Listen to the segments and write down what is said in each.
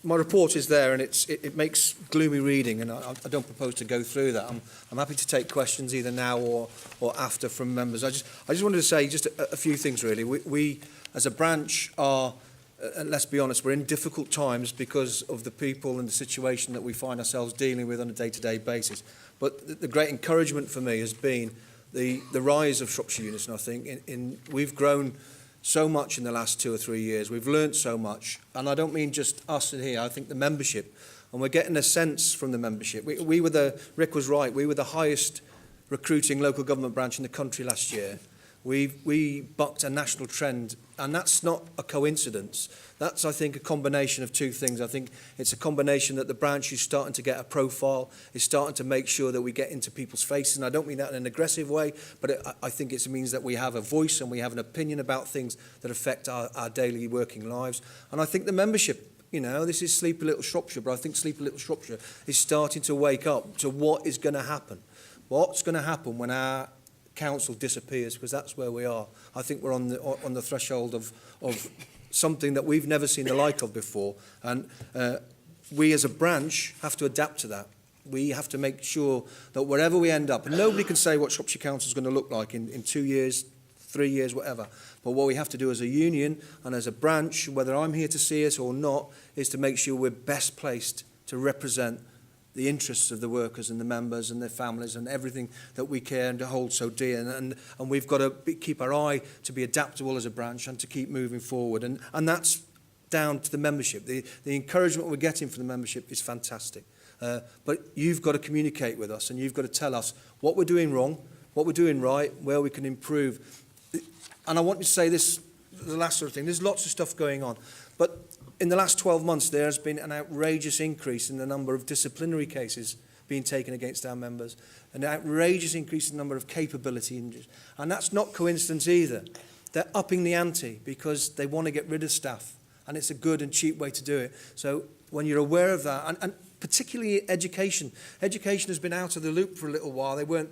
my report is there, and it makes gloomy reading, and I don't propose to go through that. I'm happy to take questions either now or after from members. I just wanted to say just a few things really. We as a branch are, let's be honest, we're in difficult times because of the people and the situation that we find ourselves dealing with on a day-to-day basis. But the great encouragement for me has been the rise of Shropshire Unison. I think we've grown so much in the last 2 or 3 years. We've learnt so much, and I don't mean just us in here. I think the membership, and we're getting a sense from the membership. Rick was right. We were the highest recruiting local government branch in the country last year. We bucked a national trend, and that's not a coincidence. That's, I think, a combination of two things. I think it's a combination that the branch is starting to get a profile, is starting to make sure that we get into people's faces, and I don't mean that in an aggressive way, but I think it means that we have a voice and we have an opinion about things that affect our daily working lives. And I think the membership, you know, this is Sleepy Little Shropshire, but I think Sleepy Little Shropshire is starting to wake up to what is going to happen. What's going to happen when our council disappears, because that's where we are. I think we're on the threshold of something that we've never seen the like of before, and we as a branch have to adapt to that. We have to make sure that wherever we end up, and nobody can say what Shropshire Council is going to look like in 2 years, 3 years, whatever, but what we have to do as a union and as a branch, whether I'm here to see us or not, is to make sure we're best placed to represent the interests of the workers and the members and their families and everything that we care and hold so dear. And we've got to keep our eye to be adaptable as a branch and to keep moving forward. And that's down to the membership. The encouragement we're getting from the membership is fantastic. But you've got to communicate with us, and you've got to tell us what we're doing wrong, what we're doing right, where we can improve. And I want to say this, the last sort of thing, there's lots of stuff going on. But in the last 12 months, there has been an outrageous increase in the number of disciplinary cases being taken against our members, an outrageous increase in the number of capability injuries. And that's not coincidence either. They're upping the ante because they want to get rid of staff, and it's a good and cheap way to do it. So when you're aware of that, and particularly education has been out of the loop for a little while. They weren't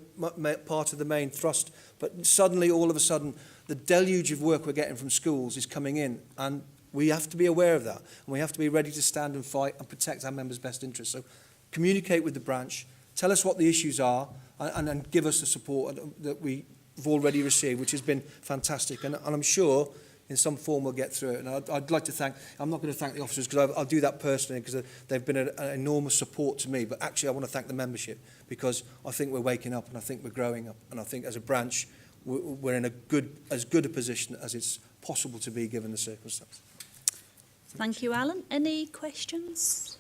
part of the main thrust, but suddenly, all of a sudden, the deluge of work we're getting from schools is coming in, and we have to be aware of that, and we have to be ready to stand and fight and protect our members' best interests. So communicate with the branch, tell us what the issues are, and give us the support that we've already received, which has been fantastic. And I'm sure in some form we'll get through it. And I'd like to thank, I'm not going to thank the officers because I'll do that personally because they've been an enormous support to me. But actually I want to thank the membership because I think we're waking up and I think we're growing up. And I think as a branch, we're in as good a position as it's possible to be given the circumstances. Thank you, Alan. Any questions?